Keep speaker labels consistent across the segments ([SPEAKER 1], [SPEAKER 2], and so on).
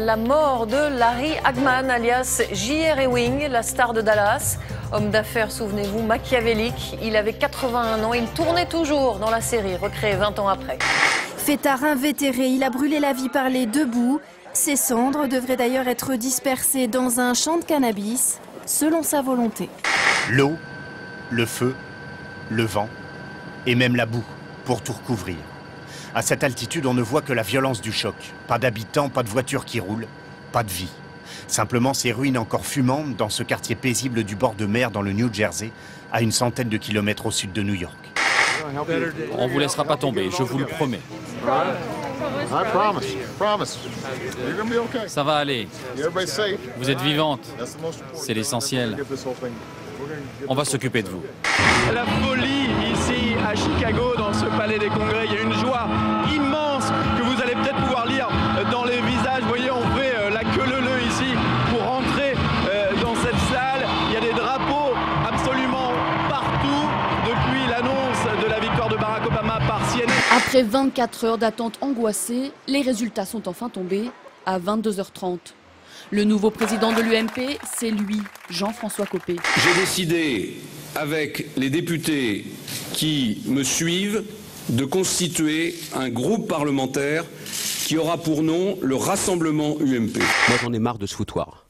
[SPEAKER 1] la mort de Larry Hagman, alias J.R. Ewing, la star de Dallas. Homme d'affaires, souvenez-vous, machiavélique. Il avait 81 ans, il tournait toujours dans la série, recréée 20 ans après.
[SPEAKER 2] Fêtard invétéré, il a brûlé la vie par les deux bouts. Ses cendres devraient d'ailleurs être dispersées dans un champ de cannabis, selon sa volonté.
[SPEAKER 3] L'eau, le feu, le vent et même la boue pour tout recouvrir. À cette altitude, on ne voit que la violence du choc. Pas d'habitants, pas de voitures qui roulent, pas de vie. Simplement ces ruines encore fumantes dans ce quartier paisible du bord de mer dans le New Jersey, à une centaine de kilomètres au sud de New York.
[SPEAKER 4] On vous laissera pas tomber, je vous le promets. Ça va aller. Vous êtes vivante. C'est l'essentiel. On va s'occuper de vous.
[SPEAKER 5] La folie ici à Chicago, dans ce palais des congrès. Il y a une joie immense que vous allez peut-être pouvoir lire dans les visages. Vous voyez, on fait la queue leu ici pour rentrer dans cette salle. Il y a des drapeaux absolument partout depuis l'annonce de la victoire de Barack Obama par CNN.
[SPEAKER 6] Après 24 heures d'attente angoissée, les résultats sont enfin tombés à 22h30. Le nouveau président de l'UMP, c'est lui, Jean-François Copé.
[SPEAKER 7] J'ai décidé, avec les députés qui me suivent, de constituer un groupe parlementaire qui aura pour nom le Rassemblement UMP.
[SPEAKER 8] Moi, j'en ai marre de ce foutoir.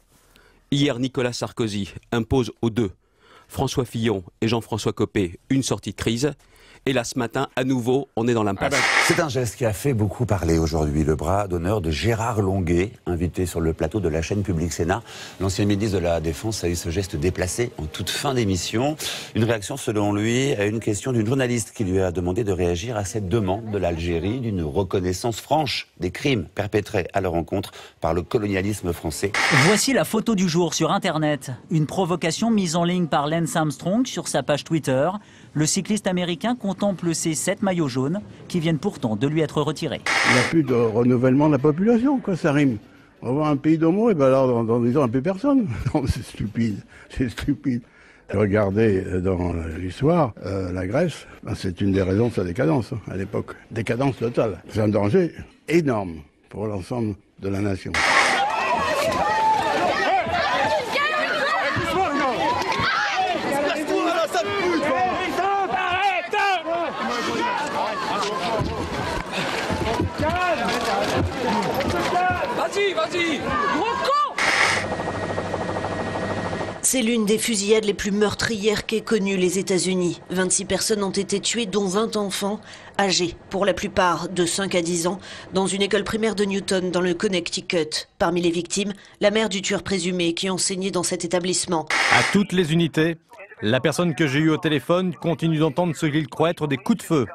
[SPEAKER 8] Hier, Nicolas Sarkozy impose aux deux, François Fillon et Jean-François Copé, une sortie de crise. Et là, ce matin, à nouveau, on est dans l'impasse.
[SPEAKER 9] C'est un geste qui a fait beaucoup parler aujourd'hui. Le bras d'honneur de Gérard Longuet, invité sur le plateau de la chaîne Public Sénat. L'ancien ministre de la Défense a eu ce geste déplacé en toute fin d'émission. Une réaction, selon lui, à une question d'une journaliste qui lui a demandé de réagir à cette demande de l'Algérie d'une reconnaissance franche des crimes perpétrés à leur encontre par le colonialisme français.
[SPEAKER 10] Voici la photo du jour sur Internet. Une provocation mise en ligne par Lance Armstrong sur sa page Twitter. Le cycliste américain contemple ses 7 maillots jaunes qui viennent pourtant de lui être retirés.
[SPEAKER 11] Il n'y a plus de renouvellement de la population, quoi, ça rime. On va voir un pays d'homo, et ben alors dans 10 ans, plus personne. Non, c'est stupide, c'est stupide. Regardez dans l'histoire, la Grèce, ben, c'est une des raisons de sa décadence à l'époque. Décadence totale. C'est un danger énorme pour l'ensemble de la nation.
[SPEAKER 12] Vas-y, gros con!
[SPEAKER 13] C'est l'une des fusillades les plus meurtrières qu'aient connues les États-Unis. 26 personnes ont été tuées, dont 20 enfants, âgés, pour la plupart de 5 à 10 ans, dans une école primaire de Newton, dans le Connecticut. Parmi les victimes, la mère du tueur présumé qui enseignait dans cet établissement.
[SPEAKER 14] À toutes les unités, la personne que j'ai eue au téléphone continue d'entendre ce qu'il croit être des coups de feu.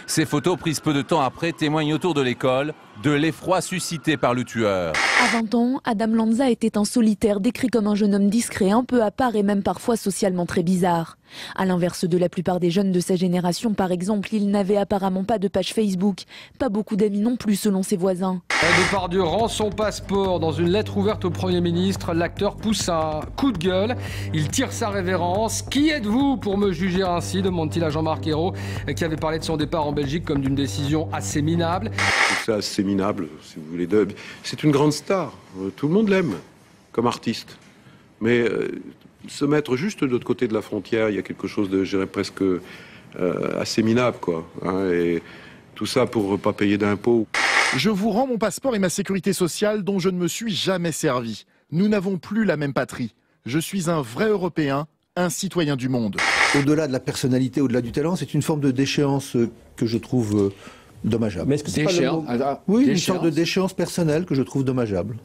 [SPEAKER 15] Ces photos prises peu de temps après témoignent autour de l'école de l'effroi suscité par le tueur.
[SPEAKER 6] À 20 ans, Adam Lanza était un solitaire décrit comme un jeune homme discret, un peu à part et même parfois socialement très bizarre. À l'inverse de la plupart des jeunes de sa génération, par exemple, il n'avait apparemment pas de page Facebook. Pas beaucoup d'amis non plus, selon ses voisins.
[SPEAKER 16] Depardieu rend son passeport. Dans une lettre ouverte au Premier ministre, l'acteur pousse un coup de gueule. Il tire sa révérence. Qui êtes-vous pour me juger ainsi, demande-t-il à Jean-Marc Ayrault, qui avait parlé de son départ en Belgique comme d'une décision assez minable.
[SPEAKER 17] C'est assez minable, si vous voulez. C'est une grande star. Tout le monde l'aime comme artiste. Mais se mettre juste de l'autre côté de la frontière, il y a quelque chose de, je dirais, presque assez minable, quoi. Hein, et tout ça pour ne pas payer d'impôts.
[SPEAKER 18] Je vous rends mon passeport et ma sécurité sociale dont je ne me suis jamais servi. Nous n'avons plus la même patrie. Je suis un vrai Européen, un citoyen du monde.
[SPEAKER 19] Au-delà de la personnalité, au-delà du talent, c'est une forme de déchéance que je trouve dommageable.
[SPEAKER 20] Mais est-ce que c'est pas le mot...
[SPEAKER 19] Oui,
[SPEAKER 20] déchéance.
[SPEAKER 19] une sorte de déchéance personnelle que je trouve dommageable.